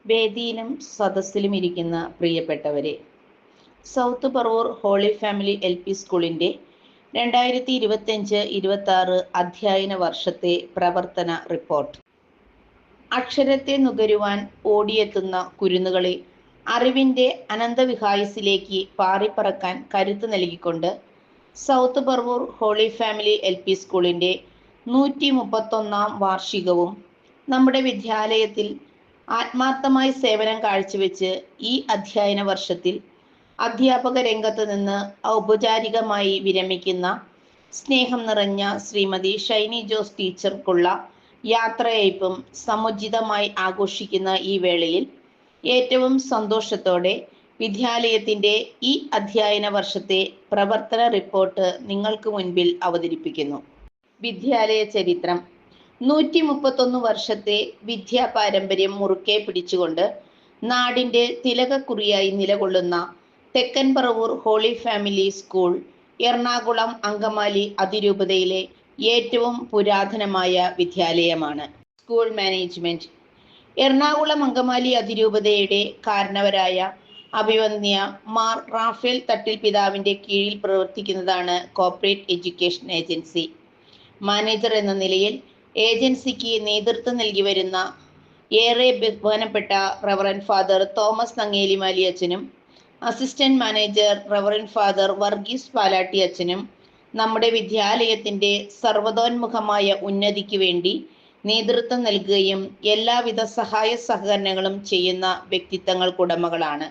വേദിയിലും സദസ്സിലും ഇരിക്കുന്ന പ്രിയപ്പെട്ടവരെ, South Paravur holy Family LP സ്കൂളിൻ്റെ 2025-26 അധ്യയന വർഷത്തെ പ്രവർത്തന റിപ്പോർട്ട്. അക്ഷരത്തെ നുകരുവാൻ ഓടിയെത്തുന്ന കുരുന്നുകളെ അറിവിൻ്റെ അനന്തവിഹായസിലേക്ക് പാറിപ്പറക്കാൻ കരുത്ത് നൽകിക്കൊണ്ട് South Paravur holy Family LP സ്കൂളിൻ്റെ 131-ാം വാർഷികവും നമ്മുടെ വിദ്യാലയത്തിൽ ആത്മാർത്ഥമായി സേവനം കാഴ്ചവെച്ച് ഈ അധ്യയന വർഷത്തിൽ അധ്യാപക രംഗത്ത് നിന്ന് ഔപചാരികമായി വിരമിക്കുന്ന സ്നേഹം നിറഞ്ഞ ശ്രീമതി ഷൈനി ജോസ് ടീച്ചർക്കുള്ള യാത്രയയപ്പും സമുചിതമായി ആഘോഷിക്കുന്ന ഈ വേളയിൽ ഏറ്റവും സന്തോഷത്തോടെ വിദ്യാലയത്തിൻ്റെ ഈ അധ്യയന വർഷത്തെ പ്രവർത്തന റിപ്പോർട്ട് നിങ്ങൾക്ക് മുൻപിൽ അവതരിപ്പിക്കുന്നു. വിദ്യാലയ ചരിത്രം. 131 വർഷത്തെ വിദ്യാ പാരമ്പര്യം മുറുക്കെ പിടിച്ചുകൊണ്ട് നാടിൻ്റെ തിലകക്കുറിയായി നിലകൊള്ളുന്ന Thekkan Paravur holy family school Ernakulam Angamaly അതിരൂപതയിലെ ഏറ്റവും പുരാതനമായ വിദ്യാലയമാണ്. School management. എറണാകുളം അങ്കമാലി അതിരൂപതയുടെ കാരണവരായ അഭിവന്യ മാർ റാഫേൽ തട്ടിൽ പിതാവിൻ്റെ കീഴിൽ പ്രവർത്തിക്കുന്നതാണ് കോർപ്പറേറ്റ് എഡ്യൂക്കേഷൻ ഏജൻസി. മാനേജർ എന്ന നിലയിൽ ഏജൻസിക്ക് നേതൃത്വം നൽകി വരുന്ന ഏറെ ബഹുമാനപ്പെട്ട റവറൻഡ് ഫാദർ തോമസ് നങ്ങേലിമാലി അച്ഛനും assistant manager reverend father Varghese Palatty അച്ഛനും നമ്മുടെ വിദ്യാലയത്തിൻ്റെ സർവ്വതോന്മുഖമായ ഉന്നതിക്ക് വേണ്ടി നേതൃത്വം നൽകുകയും എല്ലാവിധ സഹായ സഹകരണങ്ങളും ചെയ്യുന്ന വ്യക്തിത്വങ്ങൾക്കുടമകളാണ്.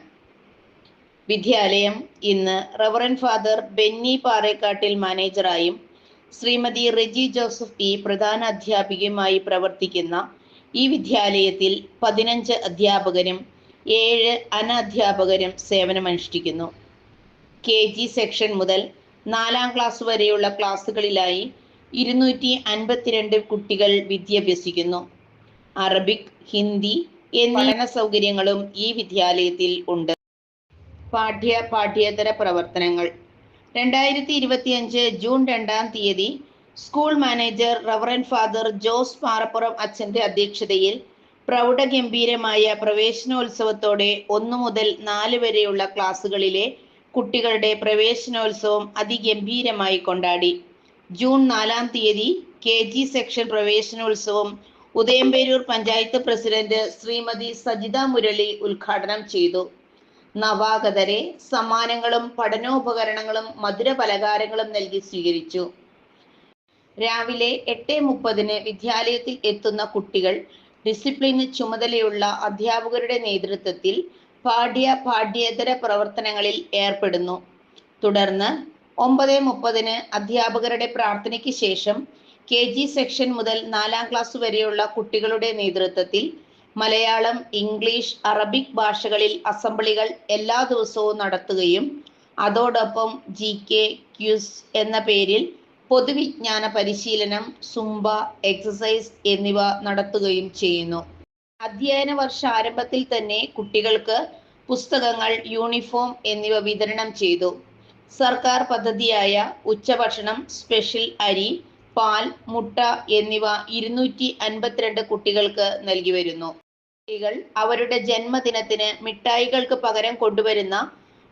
വിദ്യാലയം ഇന്ന് റവറൻഡ് ഫാദർ ബെന്നി പാറേക്കാട്ടിൽ മാനേജറായും ശ്രീമതി റെജി ജോസഫ് P പ്രധാന അധ്യാപികയുമായി പ്രവർത്തിക്കുന്ന ഈ വിദ്യാലയത്തിൽ 15 അധ്യാപകരും 7 അനധ്യാപകരും സേവനമനുഷ്ഠിക്കുന്നു. KG സെക്ഷൻ മുതൽ 4ാം ക്ലാസ് വരെയുള്ള ക്ലാസ്സുകളിലായി 252 കുട്ടികൾ വിദ്യാഭ്യസിക്കുന്നു. അറബിക്, ഹിന്ദി എന്നീ പഠന സൗകര്യങ്ങളും ഈ വിദ്യാലയത്തിൽ ഉണ്ട്. പാഠ്യേതര പ്രവർത്തനങ്ങൾ. 2025 ജൂൺ 2-ാം തീയതി school manager reverend father Jose Parappuram അച്ഛൻ്റെ അധ്യക്ഷതയിൽ പ്രൗഢഗംഭീരമായ പ്രവേശനോത്സവത്തോടെ 1 മുതൽ 4 വരെയുള്ള ക്ലാസ്സുകളിലെ കുട്ടികളുടെ പ്രവേശനോത്സവം അതിഗംഭീരമായി കൊണ്ടാടി. ജൂൺ 4-ാം തീയതി KG സെക്ഷൻ പ്രവേശനോത്സവം ഉദയംപേരൂർ പഞ്ചായത്ത് പ്രസിഡന്റ് ശ്രീമതി സജിത മുരളി ഉദ്ഘാടനം ചെയ്തു. നവാഗതരെ സമ്മാനങ്ങളും പഠനോപകരണങ്ങളും മധുര പലഹാരങ്ങളും നൽകി സ്വീകരിച്ചു. രാവിലെ 8:30 വിദ്യാലയത്തിൽ എത്തുന്ന കുട്ടികൾ ഡിസിപ്ലിന് ചുമതലയുള്ള അധ്യാപകരുടെ നേതൃത്വത്തിൽ പാഠ്യേതര പ്രവർത്തനങ്ങളിൽ ഏർപ്പെടുന്നു. തുടർന്ന് 9:30 അധ്യാപകരുടെ പ്രാർത്ഥനയ്ക്ക് ശേഷം KG സെക്ഷൻ മുതൽ 4ാം ക്ലാസ് വരെയുള്ള കുട്ടികളുടെ നേതൃത്വത്തിൽ മലയാളം, ഇംഗ്ലീഷ്, അറബിക് ഭാഷകളിൽ അസംബ്ലികൾ എല്ലാ ദിവസവും നടത്തുകയും അതോടൊപ്പം GK ക്യൂസ് എന്ന പേരിൽ പൊതുവിജ്ഞാന പരിശീലനം, സുംബ, എക്സസൈസ് എന്നിവ നടത്തുകയും ചെയ്യുന്നു. അധ്യയന വർഷാരംഭത്തിൽ തന്നെ കുട്ടികൾക്ക് പുസ്തകങ്ങൾ, യൂണിഫോം എന്നിവ വിതരണം ചെയ്തു. സർക്കാർ പദ്ധതിയായ ഉച്ചഭക്ഷണം, സ്പെഷ്യൽ അരി, പാൽ, മുട്ട എന്നിവ 252 കുട്ടികൾക്ക് നൽകി വരുന്നു. കുട്ടികൾ അവരുടെ ജന്മദിനത്തിന് മിഠായികൾക്ക് പകരം കൊണ്ടുവരുന്ന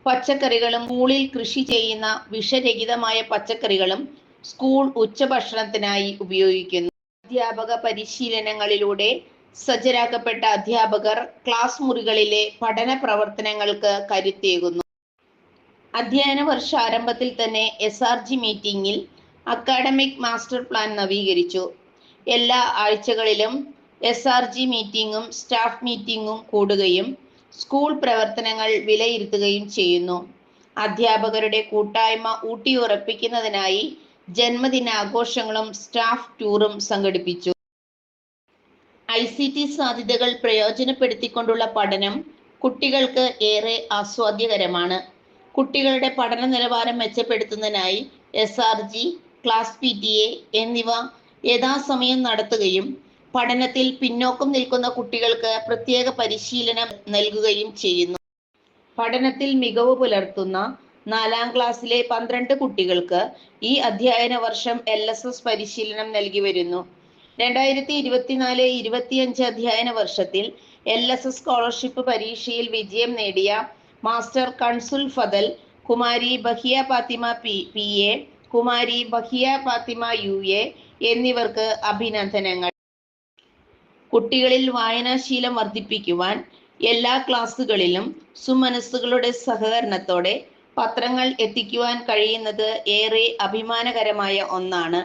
പച്ചക്കറികളും സ്കൂളിൽ കൃഷി ചെയ്യുന്ന വിഷരഹിതമായ പച്ചക്കറികളും സ്കൂൾ ഉച്ചഭക്ഷണത്തിനായി ഉപയോഗിക്കുന്നു. അധ്യാപക പരിശീലനങ്ങളിലൂടെ സജ്ജരാക്കപ്പെട്ട അധ്യാപകർ ക്ലാസ് മുറികളിലെ പഠന പ്രവർത്തനങ്ങൾക്ക് കരുത്തേകുന്നു. അധ്യയന വർഷാരംഭത്തിൽ തന്നെ SRG മീറ്റിംഗിൽ അക്കാഡമിക് മാസ്റ്റർ പ്ലാൻ നവീകരിച്ചു. എല്ലാ ആഴ്ചകളിലും SRG മീറ്റിംഗും സ്റ്റാഫ് മീറ്റിംഗും കൂടുകയും സ്കൂൾ പ്രവർത്തനങ്ങൾ വിലയിരുത്തുകയും ചെയ്യുന്നു. അധ്യാപകരുടെ കൂട്ടായ്മ ഊട്ടിയുറപ്പിക്കുന്നതിനായി ജന്മദിനാഘോഷങ്ങളും സ്റ്റാഫ് ടൂറും സംഘടിപ്പിച്ചു. ICT സാധ്യതകൾ പ്രയോജനപ്പെടുത്തിക്കൊണ്ടുള്ള പഠനം കുട്ടികൾക്ക് ഏറെ ആസ്വാദ്യകരമാണ്. കുട്ടികളുടെ പഠന നിലവാരം മെച്ചപ്പെടുത്തുന്നതിനായി SRG, ക്ലാസ് PTA എന്നിവ യഥാസമയം നടത്തുകയും പഠനത്തിൽ പിന്നോക്കം നിൽക്കുന്ന കുട്ടികൾക്ക് പ്രത്യേക പരിശീലനം നൽകുകയും ചെയ്യുന്നു. പഠനത്തിൽ മികവ് പുലർത്തുന്ന 4ാം ക്ലാസ്സിലെ 12 കുട്ടികൾക്ക് ഈ അധ്യയന വർഷം LSS പരിശീലനം നൽകി വരുന്നു. 2024-25 അധ്യയന വർഷത്തിൽ LSS സ്കോളർഷിപ്പ് പരീക്ഷയിൽ വിജയം നേടിയ മാസ്റ്റർ കൺസുൽ ഫദൽ, കുമാരി ബഹിയ ഫാത്തിമ PA, കുമാരി ബഹിയ ഫാത്തിമ UA എന്നിവർക്ക് അഭിനന്ദനങ്ങൾ. കുട്ടികളിൽ വായനാശീലം വർദ്ധിപ്പിക്കുവാൻ എല്ലാ ക്ലാസ്സുകളിലും സുമനസ്സുകളുടെ സഹകരണത്തോടെ പത്രങ്ങൾ എത്തിക്കുവാൻ കഴിയുന്നത് ഏറെ അഭിമാനകരമായ ഒന്നാണ്.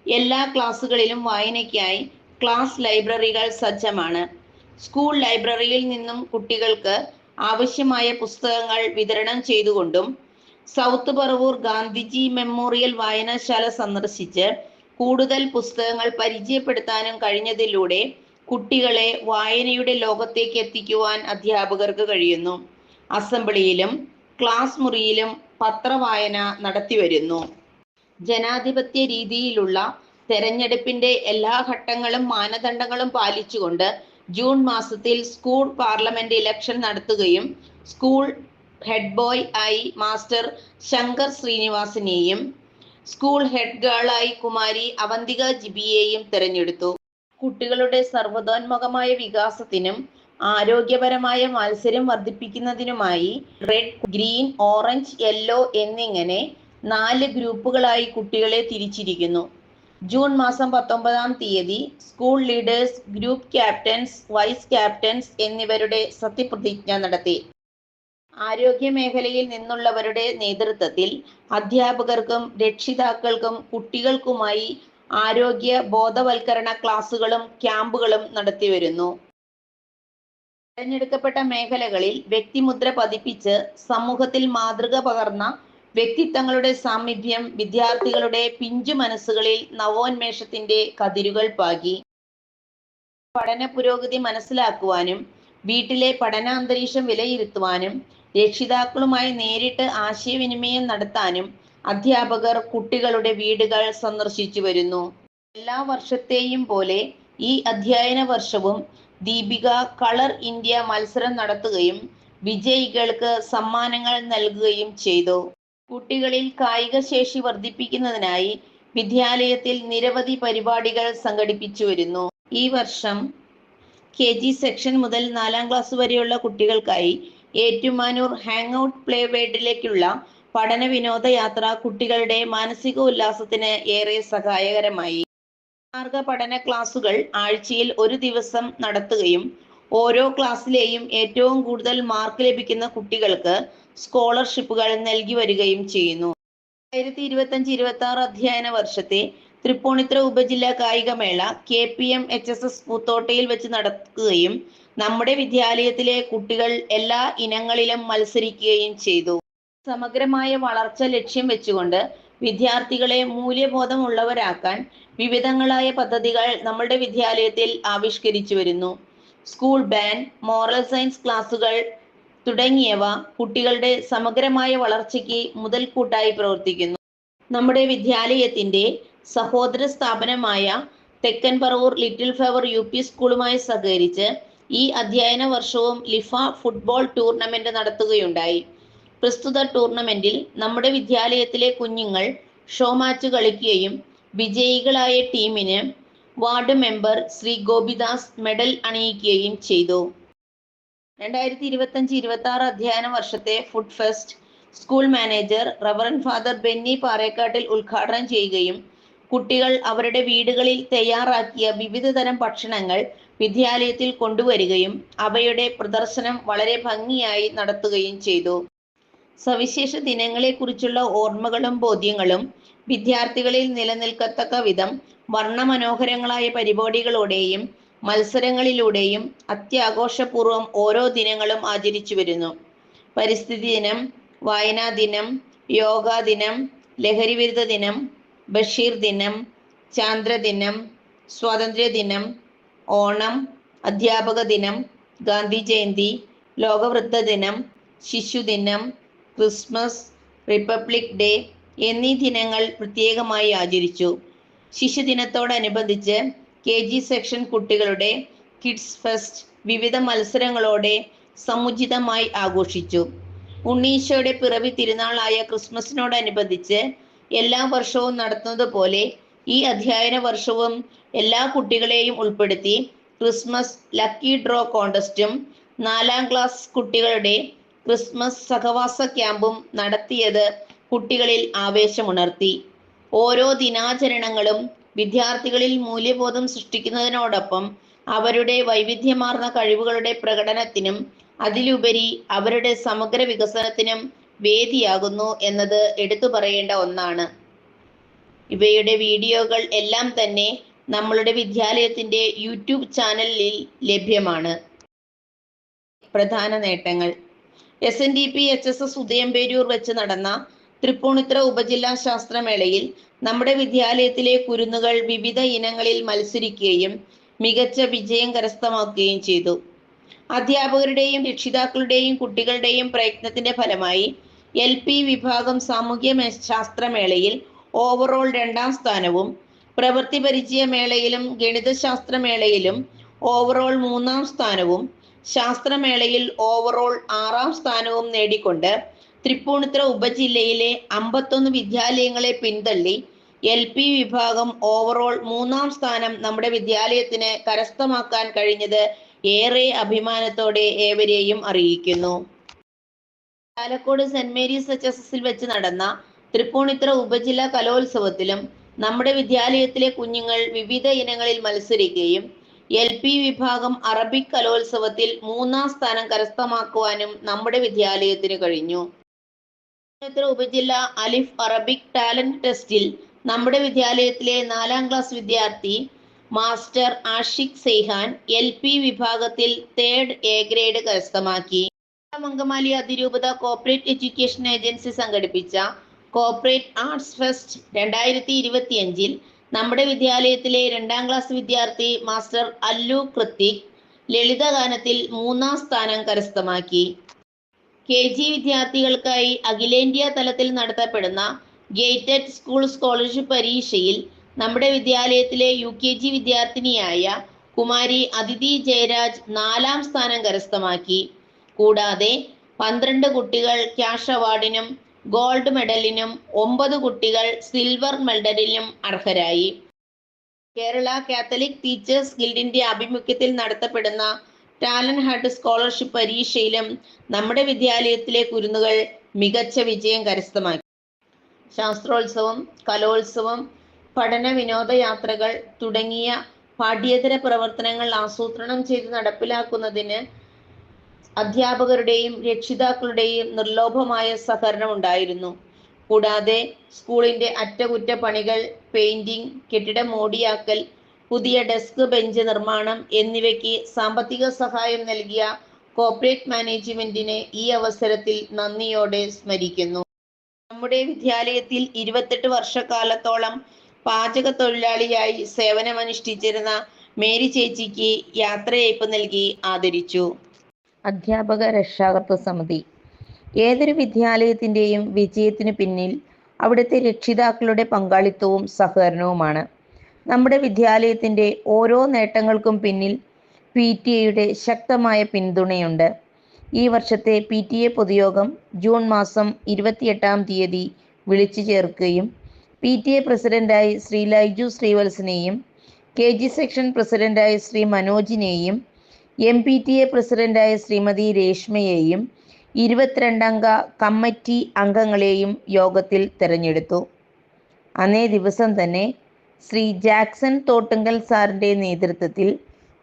എല്ലാ ക്ലാസ്സുകളിലും വായനയ്ക്കായി ക്ലാസ് ലൈബ്രറികൾ സജ്ജമാണ്. സ്കൂൾ ലൈബ്രറിയിൽ നിന്നും കുട്ടികൾക്ക് ആവശ്യമായ പുസ്തകങ്ങൾ വിതരണം ചെയ്തുകൊണ്ടും സൗത്ത് പറവൂർ ഗാന്ധിജി മെമ്മോറിയൽ വായനശാല സന്ദർശിച്ച് കൂടുതൽ പുസ്തകങ്ങൾ പരിചയപ്പെടുത്താനും കഴിഞ്ഞതിലൂടെ കുട്ടികളെ വായനയുടെ ലോകത്തേക്ക് എത്തിക്കുവാൻ അധ്യാപകർക്ക് കഴിയുന്നു. അസംബ്ലിയിലും ക്ലാസ് മുറിയിലും പത്രവായന നടത്തിവരുന്നു. ജനാധിപത്യ രീതിയിലുള്ള തെരഞ്ഞെടുപ്പിന്റെ എല്ലാ ഘട്ടങ്ങളും മാനദണ്ഡങ്ങളും പാലിച്ചുകൊണ്ട് ജൂൺ മാസത്തിൽ സ്കൂൾ പാർലമെന്റ് ഇലക്ഷൻ നടത്തുകയും സ്കൂൾ ഹെഡ് ബോയ് ആയി മാസ്റ്റർ ശങ്കർ ശ്രീനിവാസിനെയും സ്കൂൾ ഹെഡ് ഗേളായി കുമാരി അവന്തിക ജിബിയെയും തിരഞ്ഞെടുത്തു. കുട്ടികളുടെ സർവ്വതോന്മുഖമായ വികാസത്തിനും ആരോഗ്യപരമായ മത്സരം വർദ്ധിപ്പിക്കുന്നതിനുമായി റെഡ്, ഗ്രീൻ, ഓറഞ്ച്, യെല്ലോ എന്നിങ്ങനെ 4 ഗ്രൂപ്പുകളായി കുട്ടികളെ തിരിച്ചിരിക്കുന്നു. ജൂൺ മാസം 19-ാം തീയതി school leaders, group captains, vice captains എന്നിവരുടെ സത്യപ്രതിജ്ഞ നടത്തി. ആരോഗ്യ മേഖലയിൽ നിന്നുള്ളവരുടെ നേതൃത്വത്തിൽ അധ്യാപകർക്കും രക്ഷിതാക്കൾക്കും കുട്ടികൾക്കുമായി ആരോഗ്യ ബോധവൽക്കരണ ക്ലാസുകളും ക്യാമ്പുകളും നടത്തിവരുന്നു. തിരഞ്ഞെടുക്കപ്പെട്ട മേഖലകളിൽ വ്യക്തിമുദ്ര പതിപ്പിച്ച് സമൂഹത്തിൽ മാതൃക പകർന്ന വ്യക്തിത്വങ്ങളുടെ സാമീപ്യം വിദ്യാർത്ഥികളുടെ പിഞ്ചു മനസ്സുകളിൽ നവോന്മേഷത്തിന്റെ കതിരുകൾ പാകി. പഠന പുരോഗതി മനസ്സിലാക്കുവാനും വീട്ടിലെ പഠനാന്തരീക്ഷം വിലയിരുത്തുവാനും രക്ഷിതാക്കളുമായി നേരിട്ട് ആശയവിനിമയം നടത്താനും അധ്യാപകർ കുട്ടികളുടെ വീടുകൾ സന്ദർശിച്ചു വരുന്നു. എല്ലാ വർഷത്തെയും പോലെ ഈ അധ്യയന വർഷവും ദീപിക കളർ ഇന്ത്യ മത്സരം നടത്തുകയും വിജയികൾക്ക് സമ്മാനങ്ങൾ നൽകുകയും ചെയ്തു. കുട്ടികളിൽ കായിക ശേഷി വർദ്ധിപ്പിക്കുന്നതിനായി വിദ്യാലയത്തിൽ നിരവധി പരിപാടികൾ സംഘടിപ്പിച്ചു വരുന്നു. ഈ വർഷം KG സെക്ഷൻ മുതൽ 4-ാം ക്ലാസ് വരെയുള്ള കുട്ടികൾക്കായി ഏറ്റുമാനൂർ ഹാങ് ഔട്ട് പ്ലേ വേൾഡിലേക്കുള്ള പഠന വിനോദയാത്ര കുട്ടികളുടെ മാനസിക ഉല്ലാസത്തിന് ഏറെ സഹായകരമായി. മാർഗ പഠന ക്ലാസുകൾ ആഴ്ചയിൽ 1 ദിവസം നടത്തുകയും ഓരോ ക്ലാസ്സിലെയും ഏറ്റവും കൂടുതൽ മാർക്ക് ലഭിക്കുന്ന കുട്ടികൾക്ക് സ്കോളർഷിപ്പുകൾ നൽകി വരികയും ചെയ്യുന്നു. 2025-26 അധ്യയന വർഷത്തെ തൃപ്പൂണിത്തുറ ഉപജില്ലാ കായികമേള KPM HSS പൂത്തോട്ടയിൽ വെച്ച് നടക്കുകയും നമ്മുടെ വിദ്യാലയത്തിലെ കുട്ടികൾ എല്ലാ ഇനങ്ങളിലും മത്സരിക്കുകയും ചെയ്തു. സമഗ്രമായ വളർച്ച ലക്ഷ്യം വെച്ചുകൊണ്ട് വിദ്യാർത്ഥികളെ മൂല്യബോധമുള്ളവരാക്കാൻ വിവിധങ്ങളായ പദ്ധതികൾ നമ്മുടെ വിദ്യാലയത്തിൽ ആവിഷ്കരിച്ചു വരുന്നു. സ്കൂൾ ബാൻഡ്, മോറൽ സയൻസ് ക്ലാസുകൾ തുടങ്ങിയവ കുട്ടികളുടെ സമഗ്രമായ വളർച്ചയ്ക്ക് മുതൽക്കൂട്ടായി പ്രവർത്തിക്കുന്നു. നമ്മുടെ വിദ്യാലയത്തിന്റെ സഹോദര സ്ഥാപനമായ തെക്കൻ പറവൂർ ലിറ്റിൽ ഫ്ലവർ UP സ്കൂളുമായി സഹകരിച്ച് ഈ അധ്യയന വർഷവും ലിഫ ഫുട്ബോൾ ടൂർണമെന്റ് നടത്തുകയുണ്ടായി. പ്രസ്തുത ടൂർണമെന്റിൽ നമ്മുടെ വിദ്യാലയത്തിലെ കുഞ്ഞുങ്ങൾ ഷോ മാച്ച് കളിക്കുകയും വിജയികളായ ടീമിന് ward member Shri Gopidas medal അണിയിക്കുകയും ചെയ്തു. 2025-26 അധ്യയന വർഷത്തെ food fest school manager reverend father Benny Parekattil ഉദ്ഘാടനം ചെയ്യുകയും കുട്ടികൾ അവരുടെ വീടുകളിൽ തയ്യാറാക്കിയ വിവിധ തരം ഭക്ഷണങ്ങൾ വിദ്യാലയത്തിൽ കൊണ്ടുവരികയും അവയുടെ പ്രദർശനം വളരെ ഭംഗിയായി നടത്തുകയും ചെയ്തു. സവിശേഷ ദിനങ്ങളെക്കുറിച്ചുള്ള ഓർമ്മകളും ബോധ്യങ്ങളും വിദ്യാർത്ഥികളിൽ നിലനിൽക്കത്തക്ക വിധം വർണ്ണമനോഹരങ്ങളായ പരിപാടികളോടെയും മത്സരങ്ങളിലൂടെയും അത്യാഘോഷപൂർവ്വം ഓരോ ദിനങ്ങളും ആചരിച്ചു വരുന്നു. പരിസ്ഥിതി ദിനം, വായനാ ദിനം, യോഗാ ദിനം, ലഹരിവിരുദ്ധ ദിനം, ബഷീർ ദിനം, ചാന്ദ്രദിനം, സ്വാതന്ത്ര്യ ദിനം, ഓണം, അധ്യാപക ദിനം, ഗാന്ധി ജയന്തി, ലോകവൃദ്ധ ദിനം, ശിശുദിനം, ക്രിസ്മസ്, റിപ്പബ്ലിക് ഡേ എന്നീ ദിനങ്ങൾ പ്രത്യേകമായി ആചരിച്ചു. ശിശുദിനത്തോടനുബന്ധിച്ച് KG സെക്ഷൻ കുട്ടികളുടെ കിഡ്സ് ഫെസ്റ്റ് വിവിധ മത്സരങ്ങളോടെ സമുചിതമായി ആഘോഷിച്ചു. ഉണ്ണീശോയുടെ പിറവി തിരുനാളായ ക്രിസ്മസിനോടനുബന്ധിച്ച് എല്ലാ വർഷവും നടത്തുന്നത് പോലെ ഈ അധ്യയന വർഷവും എല്ലാ കുട്ടികളെയും ഉൾപ്പെടുത്തി ക്രിസ്മസ് ലക്കി ഡ്രോ കോൺടെസ്റ്റും 4ാം ക്ലാസ് കുട്ടികളുടെ ക്രിസ്മസ് സഹവാസ ക്യാമ്പും നടത്തിയത് കുട്ടികളിൽ ആവേശമുണർത്തി. ഓരോ ദിനാചരണങ്ങളും വിദ്യാർത്ഥികളിൽ മൂല്യബോധം സൃഷ്ടിക്കുന്നതിനോടൊപ്പം അവരുടെ വൈവിധ്യമാർന്ന കഴിവുകളുടെ പ്രകടനത്തിനും അതിലുപരി അവരുടെ സമഗ്ര വികസനത്തിനും വേദിയാകുന്നു എന്നത് എടുത്തു പറയേണ്ട ഒന്നാണ്. ഇവയുടെ വീഡിയോകൾ എല്ലാം തന്നെ നമ്മളുടെ വിദ്യാലയത്തിൻ്റെ യൂട്യൂബ് ചാനലിൽ ലഭ്യമാണ്. പ്രധാന നേട്ടങ്ങൾ: SNDP HSS ഉദയംപേരൂർ വെച്ച് നടന്ന തൃപ്പൂണിത്തുറ ഉപജില്ലാ ശാസ്ത്രമേളയിൽ നമ്മുടെ വിദ്യാലയത്തിലെ കുരുന്നുകൾ വിവിധ ഇനങ്ങളിൽ മത്സരിക്കുകയും മികച്ച വിജയം കരസ്ഥമാക്കുകയും ചെയ്തു. അധ്യാപകരുടെയും രക്ഷിതാക്കളുടെയും കുട്ടികളുടെയും പ്രയത്നത്തിന്റെ ഫലമായി LP വിഭാഗം സാമൂഹ്യ ശാസ്ത്രമേളയിൽ ഓവറോൾ 2ാം സ്ഥാനവും പ്രവൃത്തി പരിചയമേളയിലും ഗണിതശാസ്ത്രമേളയിലും ഓവറോൾ 3ാം സ്ഥാനവും ശാസ്ത്രമേളയിൽ ഓവറോൾ 6ാം സ്ഥാനവും നേടിക്കൊണ്ട് തൃപ്പൂണിത്തുറ ഉപജില്ലയിലെ 51 വിദ്യാലയങ്ങളെ പിന്തള്ളി LP വിഭാഗം ഓവറോൾ 3ാം സ്ഥാനം നമ്മുടെ വിദ്യാലയത്തിന് കരസ്ഥമാക്കാൻ കഴിഞ്ഞത് ഏറെ അഭിമാനത്തോടെ ഏവരെയും അറിയിക്കുന്നു. ചാലക്കോട് സെന്റ് മേരീസ് HSSൽ വെച്ച് നടന്ന തൃപ്പൂണിത്തുറ ഉപജില്ലാ കലോത്സവത്തിലും നമ്മുടെ വിദ്യാലയത്തിലെ കുഞ്ഞുങ്ങൾ വിവിധ ഇനങ്ങളിൽ മത്സരിക്കുകയും LP വിഭാഗം അറബിക് കലോത്സവത്തിൽ 3ാം സ്ഥാനം കരസ്ഥമാക്കുവാനും നമ്മുടെ വിദ്യാലയത്തിന് കഴിഞ്ഞു. തൃപ്പൂണിത്തുറ ഉപജില്ലാ അലിഫ് അറബിക് ടാലന്റ് ടെസ്റ്റിൽ നമ്മുടെ വിദ്യാലയത്തിലെ 4ാം ക്ലാസ് വിദ്യാർത്ഥി മാസ്റ്റർ ആഷിഖ് സെയ്ഹാൻ LP വിഭാഗത്തിൽ 3rd A ഗ്രേഡ് കരസ്ഥമാക്കി. അങ്കമാലി അതിരൂപത കോർപ്പറേറ്റ് എഡ്യൂക്കേഷൻ ഏജൻസി സംഘടിപ്പിച്ച കോർപ്പറേറ്റ് ആർട്സ് ഫെസ്റ്റ് 2025ൽ നമ്മുടെ വിദ്യാലയത്തിലെ 2ാം ക്ലാസ് വിദ്യാർത്ഥി മാസ്റ്റർ അല്ലു കൃത്തിക് ലളിതഗാനത്തിൽ 3ാം സ്ഥാനം കരസ്ഥമാക്കി. KG വിദ്യാർത്ഥികൾക്കായി അഖിലേന്ത്യാ തലത്തിൽ നടത്തപ്പെടുന്ന ഗേറ്റഡ് സ്കൂൾ സ്കോളർഷിപ്പ് പരീക്ഷയിൽ നമ്മുടെ വിദ്യാലയത്തിലെ UKG വിദ്യാർത്ഥിനിയായ കുമാരി അതിഥി ജയരാജ് 4ാം സ്ഥാനം കരസ്ഥമാക്കി. കൂടാതെ 12 കുട്ടികൾ ക്യാഷ് അവാർഡിനും ഗോൾഡ് മെഡലിനും 9 കുട്ടികൾ സിൽവർ മെഡലിനും അർഹരായി. കേരള കാത്തലിക് ടീച്ചേഴ്സ് ഗിൽഡിന്റെ ആഭിമുഖ്യത്തിൽ നടത്തപ്പെടുന്ന ടാലന്റ് ഹണ്ട് സ്കോളർഷിപ്പ് പരീക്ഷയിലും നമ്മുടെ വിദ്യാലയത്തിലെ കുരുന്നുകൾ മികച്ച വിജയം കരസ്ഥമാക്കി. ശാസ്ത്രോത്സവം, കലോത്സവം, പഠന വിനോദയാത്രകൾ തുടങ്ങിയ പാഠ്യേതര പ്രവർത്തനങ്ങൾ ആസൂത്രണം ചെയ്ത് നടപ്പിലാക്കുന്നതിന് അധ്യാപകരുടെയും രക്ഷിതാക്കളുടെയും നിർലോഭമായ സഹകരണം ഉണ്ടായിരുന്നു. കൂടാതെ സ്കൂളിൻ്റെ അറ്റകുറ്റപ്പണികൾ, പെയിന്റിംഗ്, കെട്ടിടം മോടിയാക്കൽ, പുതിയ ഡെസ്ക് ബെഞ്ച് നിർമ്മാണം എന്നിവയ്ക്ക് സാമ്പത്തിക സഹായം നൽകിയ കോർപ്പറേറ്റ് മാനേജ്മെന്റിനെ ഈ അവസരത്തിൽ നന്ദിയോടെ സ്മരിക്കുന്നു. നമ്മുടെ വിദ്യാലയത്തിൽ 28 വർഷക്കാലത്തോളം പാചക തൊഴിലാളിയായി സേവനമനുഷ്ഠിച്ചിരുന്ന മേരി ചേച്ചിക്ക് യാത്രയയപ്പ് നൽകി ആദരിച്ചു. അധ്യാപക രക്ഷാകർതൃ സമിതി: ഏതൊരു വിദ്യാലയത്തിൻ്റെയും വിജയത്തിനു പിന്നിൽ അവിടുത്തെ രക്ഷിതാക്കളുടെ പങ്കാളിത്തവും സഹകരണവുമാണ്. നമ്മുടെ വിദ്യാലയത്തിൻ്റെ ഓരോ നേട്ടങ്ങൾക്കും പിന്നിൽ PTA ശക്തമായ പിന്തുണയുണ്ട്. ഈ വർഷത്തെ PTA പൊതുയോഗം ജൂൺ മാസം 28-ാം തീയതി വിളിച്ചു ചേർക്കുകയും PTA പ്രസിഡന്റായി ശ്രീ ലൈജു ശ്രീവത്സനെയും KG സെക്ഷൻ പ്രസിഡന്റായി ശ്രീ മനോജിനെയും MPTA പ്രസിഡന്റായ ശ്രീമതി രേഷ്മയെയും 22 കമ്മിറ്റി അംഗങ്ങളെയും യോഗത്തിൽ തിരഞ്ഞെടുത്തു. അന്നേ ദിവസം തന്നെ ശ്രീ ജാക്സൺ തോട്ടുങ്കൽ സാറിൻ്റെ നേതൃത്വത്തിൽ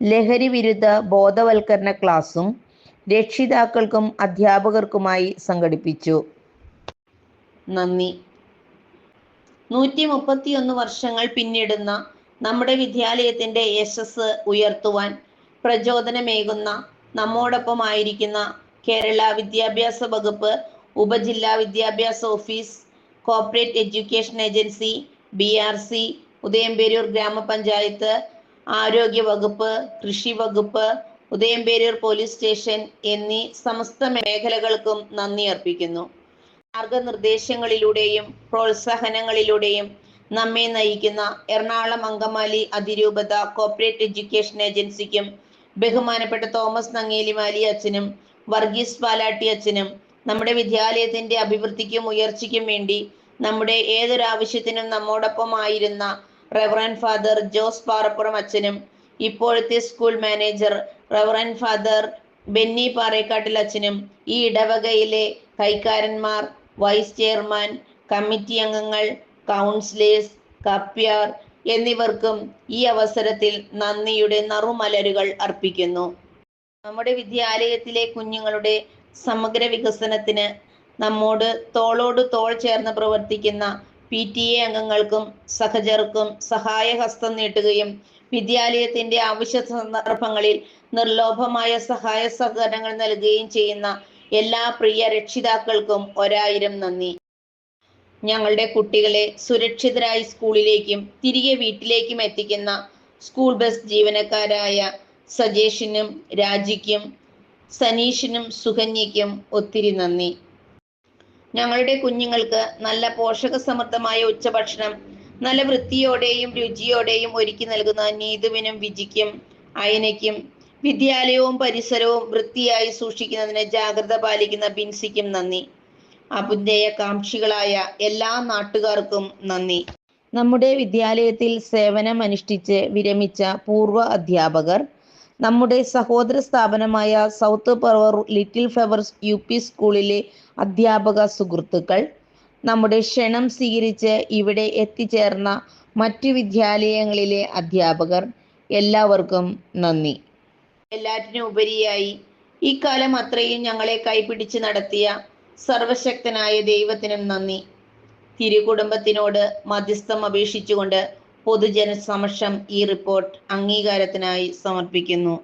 ലഹരി വിരുദ്ധ ബോധവൽക്കരണ ക്ലാസും രക്ഷിതാക്കൾക്കും അധ്യാപകർക്കുമായി സംഘടിപ്പിച്ചു. നന്ദി. 131 വർഷങ്ങൾ പിന്നിടുന്ന നമ്മുടെ വിദ്യാലയത്തിൻ്റെ യശസ് ഉയർത്തുവാൻ പ്രചോദനമേകുന്ന നമ്മോടൊപ്പമായിരിക്കുന്ന കേരള വിദ്യാഭ്യാസ വകുപ്പ്, ഉപജില്ലാ വിദ്യാഭ്യാസ office, corporate education agency, BRC, Udayamperoor ഗ്രാമപഞ്ചായത്ത്, ആരോഗ്യ വകുപ്പ്, കൃഷി വകുപ്പ്, ഉദയംപേരൂർ പോലീസ് സ്റ്റേഷൻ എന്നീ സമസ്ത മേഖലകൾക്കും നന്ദി അർപ്പിക്കുന്നു. മാർഗനിർദ്ദേശങ്ങളിലൂടെയും പ്രോത്സാഹനങ്ങളിലൂടെയും നമ്മെ നയിക്കുന്ന എറണാകുളം അങ്കമാലി അതിരൂപത കോർപ്പറേറ്റ് എഡ്യൂക്കേഷൻ ഏജൻസിക്കും ബഹുമാനപ്പെട്ട തോമസ് നങ്ങേലിമാലി അച്ഛനും വർഗീസ് പാലാട്ടി അച്ഛനും നമ്മുടെ വിദ്യാലയത്തിൻ്റെ അഭിവൃദ്ധിക്കും ഉയർച്ചയ്ക്കും വേണ്ടി നമ്മുടെ ഏതൊരാവശ്യത്തിനും നമ്മോടൊപ്പമായിരുന്ന റെവറൻഡ് ഫാദർ ജോസ് പാറപ്പുറം അച്ഛനും ഇപ്പോഴത്തെ school manager reverend father Benny Parekkattil അച്ഛനും ഈ ഇടവകയിലെ കൈക്കാരന്മാർ, വൈസ് ചെയർമാൻ, കമ്മിറ്റി അംഗങ്ങൾ, കൗൺസിലേഴ്സ്, കപ്യാർ എന്നിവർക്കും ഈ അവസരത്തിൽ നന്ദിയുടെ നറുമലരുകൾ അർപ്പിക്കുന്നു. നമ്മുടെ വിദ്യാലയത്തിലെ കുഞ്ഞുങ്ങളുടെ സമഗ്ര വികസനത്തിന് നമ്മോട് തോളോട് തോൾ ചേർന്ന് പ്രവർത്തിക്കുന്ന PTA അംഗങ്ങൾക്കും സഹചർക്കും സഹായഹസ്തം നീട്ടുകയും വിദ്യാലയത്തിന്റെ ആവശ്യ സന്ദർഭങ്ങളിൽ നിർലോഭമായ സഹായ സഹകരണങ്ങൾ നൽകുകയും ചെയ്യുന്ന എല്ലാ പ്രിയ രക്ഷിതാക്കൾക്കും 1000 നന്ദി. ഞങ്ങളുടെ കുട്ടികളെ സുരക്ഷിതരായി സ്കൂളിലേക്കും തിരികെ വീട്ടിലേക്കും എത്തിക്കുന്ന സ്കൂൾ ബസ് ജീവനക്കാരായ സജേഷിനും രാജിക്കും സനീഷിനും സുകന്യയ്ക്കും ഒത്തിരി നന്ദി. ഞങ്ങളുടെ കുഞ്ഞുങ്ങൾക്ക് നല്ല പോഷകസമൃദ്ധമായ ഉച്ചഭക്ഷണം നല്ല വൃത്തിയോടെയും രുചിയോടെയും ഒരുക്കി നൽകുന്ന നീതുവിനും വിജിക്കും അയനയ്ക്കും വിദ്യാലയവും പരിസരവും വൃത്തിയായി സൂക്ഷിക്കുന്നതിന് ജാഗ്രത പാലിക്കുന്ന ബിൻസിക്കും നന്ദി. അഭ്യുദയകാംക്ഷികളായ എല്ലാ നാട്ടുകാർക്കും നന്ദി. നമ്മുടെ വിദ്യാലയത്തിൽ സേവനമനുഷ്ഠിച്ച് വിരമിച്ച പൂർവ്വ അധ്യാപകർ, നമ്മുടെ സഹോദര സ്ഥാപനമായ south Paravur little flowers UP സ്കൂളിലെ അധ്യാപക സുഹൃത്തുക്കൾ, നമ്മുടെ ക്ഷണം സ്വീകരിച്ച് ഇവിടെ എത്തിച്ചേർന്ന മറ്റു വിദ്യാലയങ്ങളിലെ അധ്യാപകർ, എല്ലാവർക്കും നന്ദി. എല്ലാറ്റിനും ഉപരിയായി ഈ കാലം അത്രയും ഞങ്ങളെ കൈപിടിച്ച് നടത്തിയ സർവശക്തനായ ദൈവത്തിനും നന്ദി. തിരുകുടുംബത്തിനോട് മധ്യസ്ഥം അപേക്ഷിച്ചുകൊണ്ട് പൊതുജനസമക്ഷം ഈ റിപ്പോർട്ട് അംഗീകാരത്തിനായി സമർപ്പിക്കുന്നു.